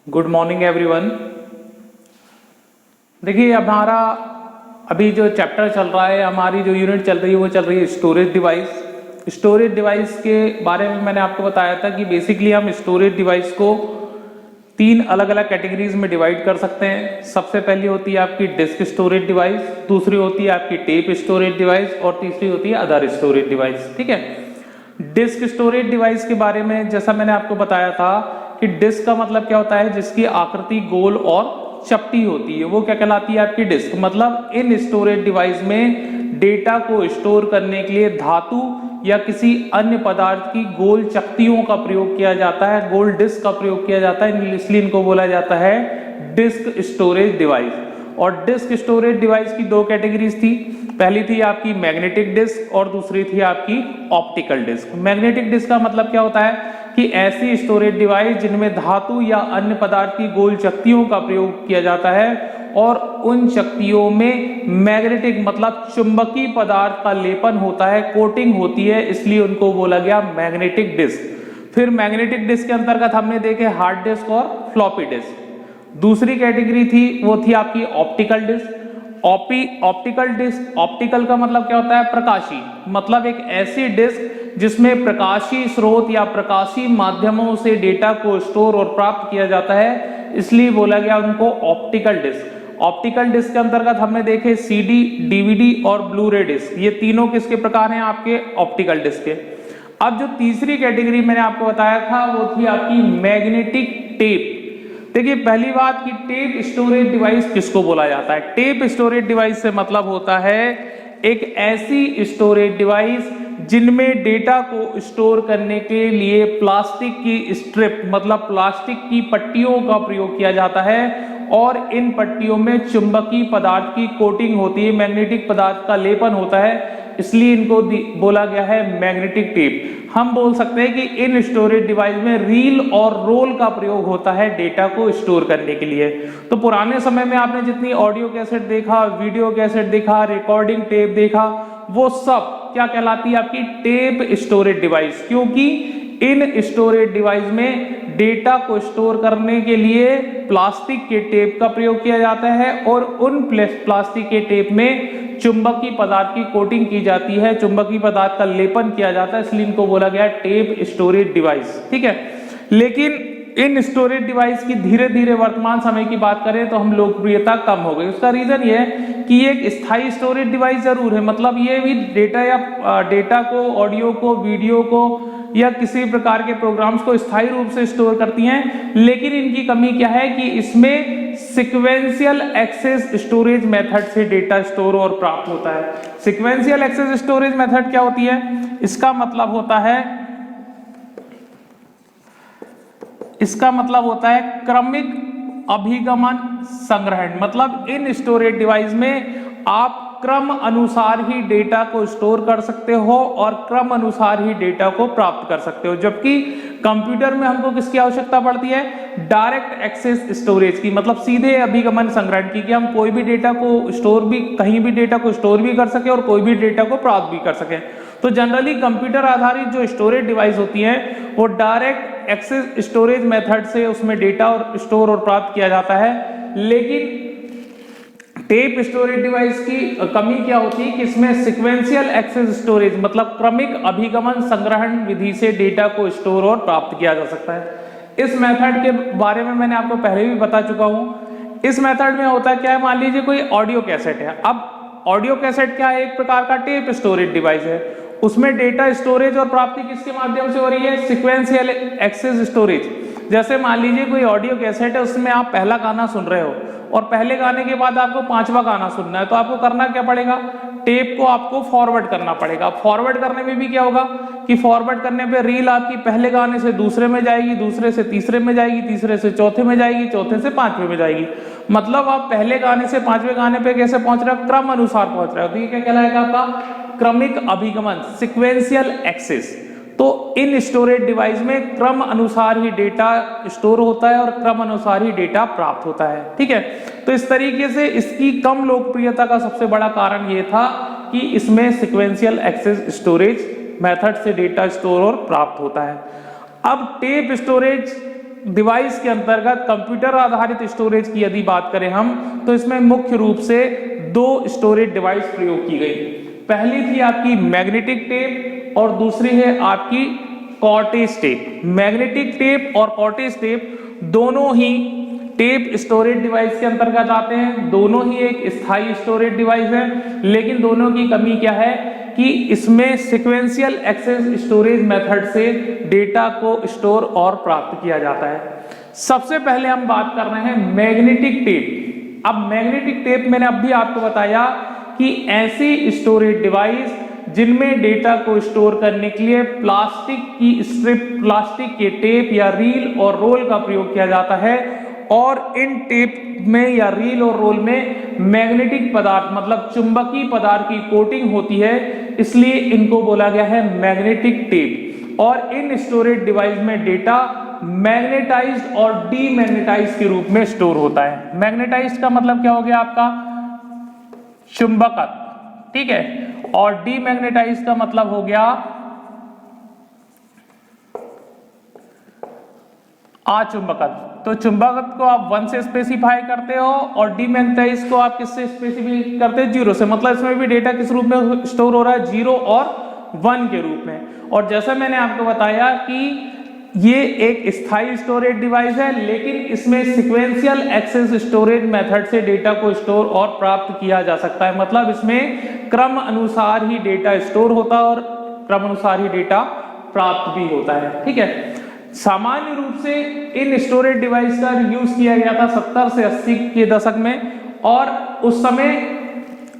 Good morning everyone. देखिए हमारा अभी जो चैप्टर चल रहा है, हमारी जो यूनिट चल रही है वो चल रही है स्टोरेज डिवाइस। स्टोरेज डिवाइस के बारे में मैंने आपको बताया था कि बेसिकली हम स्टोरेज डिवाइस को तीन अलग अलग कैटेगरीज में डिवाइड कर सकते हैं। सबसे पहली होती है आपकी डिस्क स्टोरेज डिवाइस, दूसरी होती है आपकी टेप स्टोरेज डिवाइस और तीसरी होती है अदर स्टोरेज डिवाइस। ठीक है, डिस्क स्टोरेज डिवाइस के बारे में जैसा मैंने आपको बताया था कि डिस्क का मतलब क्या होता है, जिसकी आकृति गोल और चपटी होती है, वो क्या कहलाती है आपकी डिस्क। मतलब इन स्टोरेज डिवाइस में डेटा को स्टोर करने के लिए धातु या किसी अन्य पदार्थ की गोल चकतियों का प्रयोग किया जाता है, गोल डिस्क का प्रयोग किया जाता है, इसलिए इनको बोला जाता है डिस्क स्टोरेज डिवाइस। और डिस्क स्टोरेज डिवाइस की दो कैटेगरीज थी, पहली थी आपकी मैग्नेटिक डिस्क और दूसरी थी आपकी ऑप्टिकल डिस्क। मैग्नेटिक डिस्क का मतलब क्या होता है कि ऐसी स्टोरेज डिवाइस जिनमें धातु या अन्य पदार्थ की गोल चकतियों का प्रयोग किया जाता है और उन चकतियों में मैग्नेटिक मतलब चुंबकीय पदार्थ का लेपन होता है, कोटिंग होती है, इसलिए उनको बोला गया मैग्नेटिक डिस्क। फिर मैग्नेटिक डिस्क के अंतर्गत हमने देखे हार्ड डिस्क और फ्लॉपी डिस्क। दूसरी कैटेगरी थी वो थी आपकी optical disk. Optical disk, optical का मतलब क्या होता है, प्रकाशी, मतलब एक ऐसी डिस्क जिसमें प्रकाशी स्रोत या प्रकाशी माध्यमों से डेटा को स्टोर और प्राप्त किया जाता है, इसलिए बोला गया उनको ऑप्टिकल डिस्क। ऑप्टिकल डिस्क के अंतर्गत हमने देखे सीडी, डीवीडी और ब्लू रे डिस्क, ये तीनों किसके प्रकार हैं आपके ऑप्टिकल डिस्क के। अब जो तीसरी कैटेगरी मैंने आपको बताया था वो थी आपकी मैग्नेटिक टेप। देखिए पहली बात कि टेप स्टोरेज डिवाइस किसको बोला जाता है। टेप स्टोरेज डिवाइस से मतलब होता है एक ऐसी स्टोरेज डिवाइस जिनमें डेटा को स्टोर करने के लिए प्लास्टिक की स्ट्रिप मतलब प्लास्टिक की पट्टियों का प्रयोग किया जाता है और इन पट्टियों में चुंबकीय पदार्थ की कोटिंग होती है, मैग्नेटिक पदार्थ का लेपन होता है, इसलिए इनको बोला गया है मैग्नेटिक टेप। हम बोल सकते हैं कि इन स्टोरेज डिवाइस में रील और रोल का प्रयोग होता है डेटा को स्टोर करने के लिए। तो पुराने समय में आपने जितनी ऑडियो कैसेट देखा, वीडियो कैसेट देखा, रिकॉर्डिंग टेप देखा, वो सब क्या कहलाती है आपकी टेप स्टोरेज डिवाइस, क्योंकि इन स्टोरेज डिवाइस में डेटा को स्टोर करने के लिए प्लास्टिक के टेप का प्रयोग किया जाता है और उन प्लास्टिक के टेप में चुंबकीय पदार्थ की कोटिंग की जाती है, चुंबकीय पदार्थ का लेपन किया जाता है, इसलिए इनको बोला गया टेप स्टोरेज डिवाइस। ठीक है, लेकिन इन स्टोरेज डिवाइस की धीरे धीरे वर्तमान समय की बात करें तो हम लोकप्रियता कम हो गई। उसका रीजन ये है कि ये एक स्थायी स्टोरेज डिवाइस जरूर है, मतलब ये भी डेटा या डेटा को, ऑडियो को, वीडियो को या किसी प्रकार के प्रोग्राम्स को स्थायी रूप से स्टोर करती हैं, लेकिन इनकी कमी क्या है कि इसमें सीक्वेंशियल एक्सेस स्टोरेज मेथड से डेटा स्टोर और प्राप्त होता है। सीक्वेंशियल एक्सेस स्टोरेज मेथड क्या होती है, इसका मतलब होता है क्रमिक अभिगमन संग्रहण। मतलब इन स्टोरेज डिवाइस में आप क्रम अनुसार ही डेटा को स्टोर कर सकते हो और क्रम अनुसार ही डेटा को प्राप्त कर सकते हो, जबकि कंप्यूटर में हमको किसकी आवश्यकता पड़ती है, डायरेक्ट एक्सेस स्टोरेज की, मतलब सीधे अभिगमन संग्रहण की, कि हम कोई भी डेटा को स्टोर भी, कहीं भी डेटा को स्टोर भी कर सके और कोई भी डेटा को प्राप्त भी कर सके। तो जनरली कंप्यूटर आधारित जो स्टोरेज डिवाइस होती है वो डायरेक्ट एक्सेस स्टोरेज मेथड से उसमें डेटा और स्टोर और प्राप्त किया जाता है। लेकिन टेप स्टोरेज डिवाइस की कमी क्या होती है कि इसमें सीक्वेंशियल एक्सेस स्टोरेज मतलब क्रमिक अभिगमन संग्रहण विधि से डेटा को स्टोर और प्राप्त किया जा सकता है। इस मेथड के बारे में मैंने आपको पहले भी बता चुका हूं। इस मेथड में होता क्या है, मान लीजिए कोई ऑडियो कैसेट है। अब ऑडियो कैसेट क्या है, एक प्रकार का टेप स्टोरेज डिवाइस है, उसमें डेटा स्टोरेज और प्राप्ति किसके माध्यम से हो रही है, सीक्वेंशियल एक्सेस स्टोरेज। जैसे मान लीजिए कोई ऑडियो कैसेट है, उसमें आप पहला गाना सुन रहे हो और पहले गाने के बाद आपको पांचवा गाना सुनना है, तो आपको करना क्या पड़ेगा, टेप को आपको फॉरवर्ड करना पड़ेगा। फॉरवर्ड करने में भी क्या होगा कि फॉरवर्ड करने पे रील आपकी पहले गाने से दूसरे में जाएगी, दूसरे से तीसरे में जाएगी, तीसरे से चौथे में जाएगी, चौथे से पांचवे में जाएगी। मतलब आप पहले गाने से पांचवें गाने पे कैसे पहुंच रहे हो, क्रम अनुसार पहुंच रहे हो। तो ये क्या कहलाएगा आपका क्रमिक अभिगमन, सीक्वेंशियल एक्सेस। तो इन स्टोरेज डिवाइस में क्रम अनुसार ही डेटा स्टोर होता है और क्रम अनुसार ही डेटा प्राप्त होता है। ठीक है, तो इस तरीके से इसकी कम लोकप्रियता का सबसे बड़ा कारण यह था कि इसमें सीक्वेंशियल एक्सेस स्टोरेज मेथड से डेटा स्टोर और प्राप्त होता है। अब टेप स्टोरेज डिवाइस के अंतर्गत कंप्यूटर आधारित स्टोरेज की यदि बात करें हम, तो इसमें मुख्य रूप से दो स्टोरेज डिवाइस प्रयोग की गई। पहली थी आपकी मैग्नेटिक टेप और दूसरी है आपकी कॉर्टेज टेप। मैग्नेटिक टेप और कॉर्टेज टेप दोनों ही टेप स्टोरेज डिवाइस के अंतर्गत आते हैं, दोनों ही एक स्थायी स्टोरेज डिवाइस है, लेकिन दोनों की कमी क्या है कि इसमें सीक्वेंशियल एक्सेस स्टोरेज मेथड से डेटा को स्टोर और प्राप्त किया जाता है। सबसे पहले हम बात कर रहे हैं मैग्नेटिक टेप। अब मैग्नेटिक टेप मैंने अभी आपको बताया कि ऐसी स्टोरेज डिवाइस जिनमें डेटा को स्टोर करने के लिए प्लास्टिक की स्ट्रिप, प्लास्टिक के टेप या रील और रोल का प्रयोग किया जाता है, और इन टेप में या रील और रोल में मैग्नेटिक पदार्थ मतलब चुंबकीय पदार्थ की कोटिंग होती है, इसलिए इनको बोला गया है मैग्नेटिक टेप। और इन स्टोरेज डिवाइस में डेटा मैग्नेटाइज्ड और डीमैग्नेटाइज्ड के रूप में स्टोर होता है। मैग्नेटाइज्ड का मतलब क्या हो गया आपका चुंबकत्व, ठीक है, और डीमैग्नेटाइज्ड का मतलब हो गया अचुंबकत्व। तो चुंबकत्व को आप 1 से स्पेसिफाई करते हो और डीमैग्नेटाइज को आप किससे स्पेसिफाई करते हो 0 से, मतलब इसमें भी डेटा किस रूप में स्टोर हो रहा है 0 और 1 के रूप में। और जैसा मैंने आपको बताया कि ये एक स्थायी स्टोरेज डिवाइस है, लेकिन इसमें सीक्वेंशियल एक्सेस स्टोरेज मेथड से डेटा को स्टोर और प्राप्त किया जा सकता है, मतलब इसमें क्रम अनुसार ही डेटा स्टोर होता है और क्रम अनुसार ही डेटा प्राप्त भी होता है, ठीक है। सामान्य रूप से इन स्टोरेज डिवाइस का यूज किया गया था 70 से 80 के दशक में, और उस समय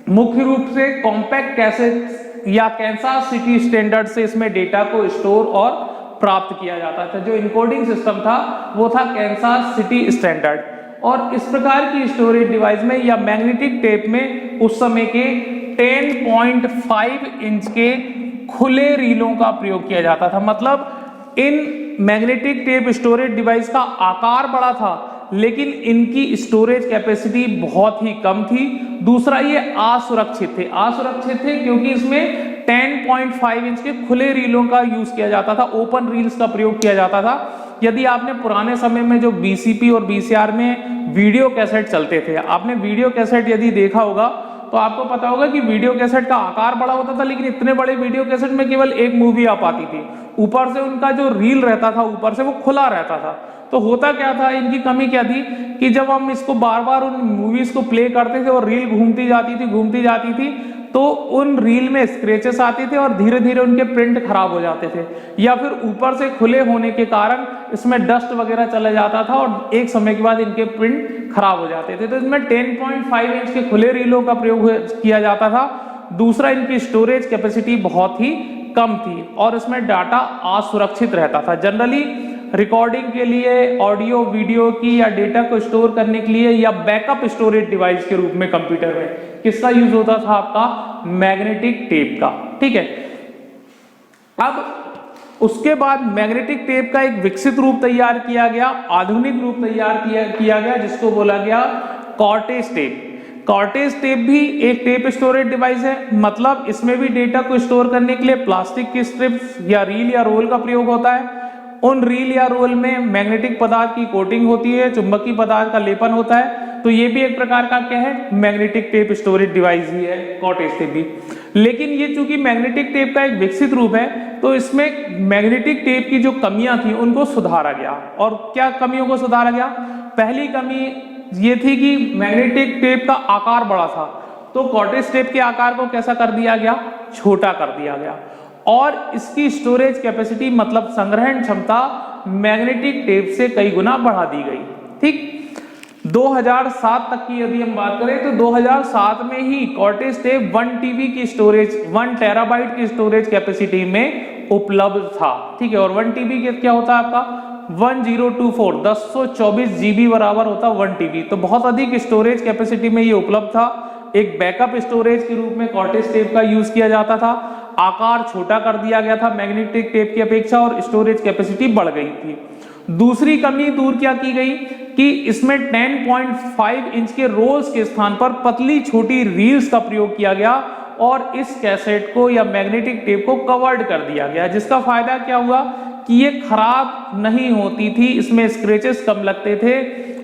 मुख्य रूप से कॉम्पैक्ट कैसेट या कैंसास सिटी स्टैंडर्ड से इसमें डेटा को स्टोर और प्राप्त किया जाता था। जो इनकोडिंग सिस्टम था वो था कैंसास सिटी स्टैंडर्ड। और इस प्रकार की स्टोरेज डिवाइस में या मैग्नेटिक टेप में उस समय के 10.5 इंच के खुले रीलों का प्रयोग किया जाता था, मतलब in magnetic tape storage device का आकार बड़ा था, लेकिन इनकी स्टोरेज कैपेसिटी बहुत ही कम थी। दूसरा, ये असुरक्षित थे क्योंकि इसमें 10.5 इंच के खुले रीलों का यूज किया जाता था, ओपन रील्स का प्रयोग किया जाता था। यदि आपने पुराने समय में जो बीसीपी और बीसीआर में वीडियो कैसेट चलते थे, आपने वीडियो कैसेट यदि देखा होगा तो आपको पता होगा कि वीडियो कैसेट का आकार बड़ा होता था, लेकिन इतने बड़े वीडियो कैसेट में केवल एक मूवी आ पाती थी। ऊपर से उनका जो रील रहता था ऊपर से वो खुला रहता था। तो होता क्या था, इनकी कमी क्या थी कि जब हम इसको बार बार उन मूवीज को प्ले करते थे और रील घूमती जाती थी तो उन रील में स्क्रैचेस आते थे और धीरे धीरे उनके प्रिंट खराब हो जाते थे, या फिर ऊपर से खुले होने के कारण इसमें डस्ट वगैरह चला जाता था और एक समय के बाद इनके प्रिंट खराब हो जाते थे। तो इसमें 10.5 इंच के खुले रीलों का प्रयोग किया जाता था। दूसरा, इनकी स्टोरेज कैपेसिटी बहुत ही कम थी और इसमें डाटा असुरक्षित रहता था। जनरली रिकॉर्डिंग के लिए, ऑडियो वीडियो की या डेटा को स्टोर करने के लिए या बैकअप स्टोरेज डिवाइस के रूप में कंप्यूटर में किसका यूज होता था, आपका मैग्नेटिक टेप का, ठीक है। अब उसके बाद मैग्नेटिक टेप का एक विकसित रूप तैयार किया गया, आधुनिक रूप तैयार किया गया, जिसको बोला गया कॉर्टेज टेप। कॉर्टेज टेप भी एक टेप स्टोरेज डिवाइस है, मतलब इसमें भी डेटा को स्टोर करने के लिए प्लास्टिक की स्ट्रिप्स या रील या रोल का प्रयोग होता है। उन रील या रोल में मैग्नेटिक पदार्थ की कोटिंग होती है, चुंबकीय पदार्थ का लेपन होता है। तो ये भी एक प्रकार का क्या है, मैग्नेटिक टेप स्टोरेज डिवाइस ही है, कॉर्टेज टेप भी। लेकिन ये चूंकि मैग्नेटिक टेप का एक विकसित रूप है, तो इसमें मैग्नेटिक टेप की जो कमियां थी उनको सुधारा गया। और क्या कमियों को सुधारा गया? पहली कमी ये थी कि मैग्नेटिक टेप का आकार बड़ा था, तो कॉर्टेज टेप के आकार को कैसा कर दिया गया, छोटा कर दिया गया। और इसकी स्टोरेज कैपेसिटी मतलब संग्रहण क्षमता मैग्नेटिक टेप से कई गुना बढ़ा दी गई, ठीक। 2007 तक की यदि हम बात करें तो 2007 में ही कॉर्टेज टेप 1 टीबी की स्टोरेज, 1 टेराबाइट की स्टोरेज कैपेसिटी में उपलब्ध था, ठीक है। और 1 टीबी क्या होता है आपका 1024 1024 जीबी बराबर होता 1 टीबी, तो बहुत अधिक स्टोरेज कैपेसिटी में ये उपलब्ध था। एक बैकअप स्टोरेज के रूप में कॉर्टेज टेप का यूज किया जाता था। आकार छोटा कर दिया गया था मैग्नेटिक टेप की अपेक्षा और स्टोरेज कैपेसिटी बढ़ गई थी। दूसरी कमी दूर क्या की गई कि इसमें 10.5 इंच के रोल्स के स्थान पर पतली छोटी रील्स का प्रयोग किया गया और इस कैसेट को या मैग्नेटिक टेप को कवर्ड कर दिया गया, जिसका फायदा क्या हुआ कि ये खराब नहीं होती थी, इसमें स्क्रैचेस कम लगते थे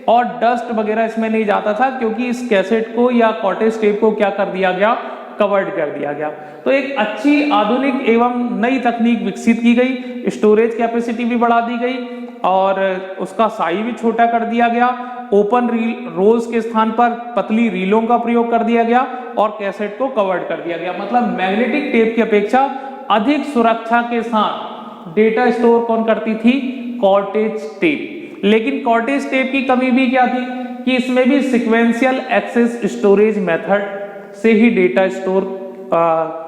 और डस्ट वगैरह इसमें नहीं जाता था, क्योंकि इस कैसेट को या कॉटेज टेप को क्या कर दिया गया, कवर्ड कर दिया गया। तो एक अच्छी आधुनिक एवं नई तकनीक विकसित की गई, स्टोरेज कैपेसिटी भी बढ़ा दी गई और उसका साइज भी छोटा कर दिया गया, ओपन रील रोल्स के स्थान पर पतली रीलों का प्रयोग कर दिया गया और कैसेट को कवर्ड कर दिया गया। मतलब मैग्नेटिक टेप की अपेक्षा अधिक सुरक्षा के साथ डेटा स्टोर कौन करती थी, कॉर्टेज टेप। लेकिन कॉर्टेज टेप की कमी भी क्या थी कि इसमें भी सिक्वेंशियल एक्सेस स्टोरेज मेथड से ही डेटा स्टोर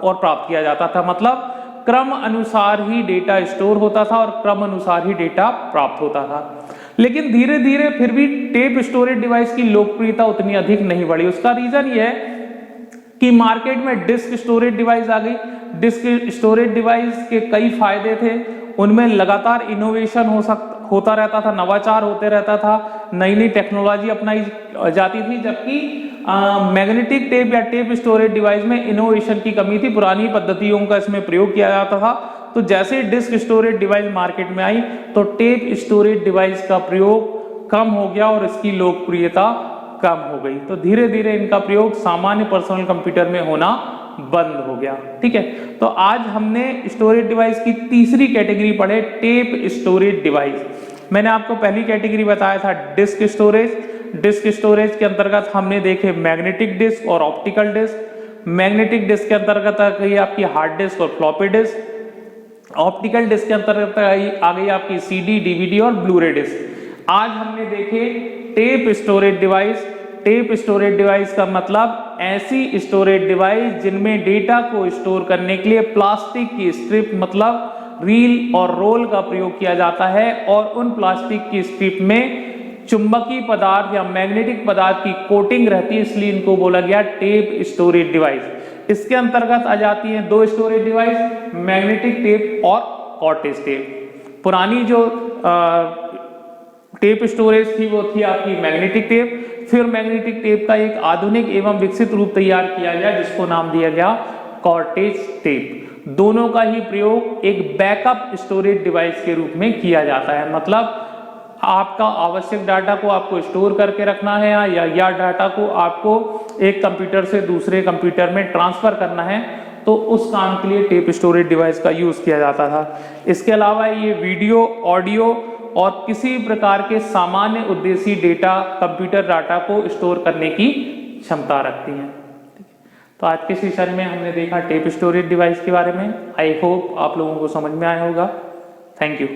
और प्राप्त किया जाता था। मतलब क्रम अनुसार ही डेटा स्टोर होता था और क्रम अनुसार ही डेटा प्राप्त होता था। लेकिन धीरे धीरे फिर भी टेप स्टोरेज डिवाइस की लोकप्रियता उतनी अधिक नहीं बढ़ी। उसका रीजन ये है कि मार्केट में डिस्क स्टोरेज डिवाइस आ गई। डिस्क स्टोरेज डिवाइस के कई फायदे थे, उनमें लगातार इनोवेशन होता रहता था, नवाचार होते रहता था, नई नई टेक्नोलॉजी अपनाई जाती थी, जबकि मैग्नेटिक टेप या टेप स्टोरेज डिवाइस में इनोवेशन की कमी थी, पुरानी पद्धतियों का इसमें प्रयोग किया जाता था। तो जैसे डिस्क स्टोरेज डिवाइस मार्केट में आई तो टेप स्टोरेज डिवाइस का प्रयोग कम हो गया और इसकी लोकप्रियता कम हो गई। तो धीरे धीरे इनका प्रयोग सामान्य पर्सनल कंप्यूटर में होना बंद हो गया। ठीक है, तो आज हमने स्टोरेज डिवाइस की तीसरी कैटेगरी पढ़े, टेप स्टोरेज डिवाइस। मैंने आपको पहली कैटेगरी बताया था डिस्क स्टोरेज। डिस्क स्टोरेज के अंतर्गत हमने देखे मैग्नेटिक डिस्क और ऑप्टिकल डिस्क। मैग्नेटिक डिस्क के अंतर्गत आ गई आपकी हार्ड डिस्क और फ्लॉपी डिस्क। ऑप्टिकल डिस्क के अंतर्गत आ गई आपकी सीडी, डीवीडी और ब्लूरे डिस्क। आज हमने देखे tape storage device. Tape storage device का मतलब ऐसी स्टोरेज डिवाइस जिनमें डेटा को स्टोर करने के लिए प्लास्टिक की स्ट्रिप मतलब रील और रोल का प्रयोग किया जाता है और उन प्लास्टिक की स्ट्रिप में चुंबकीय पदार्थ या मैग्नेटिक पदार्थ की कोटिंग रहती है, इसलिए इनको बोला गया टेप स्टोरेज डिवाइस। इसके अंतर्गत आ जाती हैं दो स्टोरेज डिवाइस, मैग्नेटिक टेप और कॉर्टेज टेप। पुरानी जो टेप स्टोरेज थी वो थी आपकी मैग्नेटिक टेप। फिर मैग्नेटिक टेप का एक आधुनिक एवं विकसित रूप तैयार किया गया जिसको नाम दिया गया कॉर्टेज टेप। दोनों का ही प्रयोग एक बैकअप स्टोरेज डिवाइस के रूप में किया जाता है। मतलब आपका आवश्यक डाटा को आपको स्टोर करके रखना है या डाटा को आपको एक कंप्यूटर से दूसरे कंप्यूटर में ट्रांसफर करना है, तो उस काम के लिए टेप स्टोरेज डिवाइस का यूज किया जाता था। इसके अलावा ये वीडियो, ऑडियो और किसी प्रकार के सामान्य उद्देश्य डेटा, कंप्यूटर डाटा को स्टोर करने की क्षमता रखती हैं। तो आज के सेशन में हमने देखा टेप स्टोरेज डिवाइस के बारे में। आई होप आप लोगों को समझ में आया होगा। Thank you.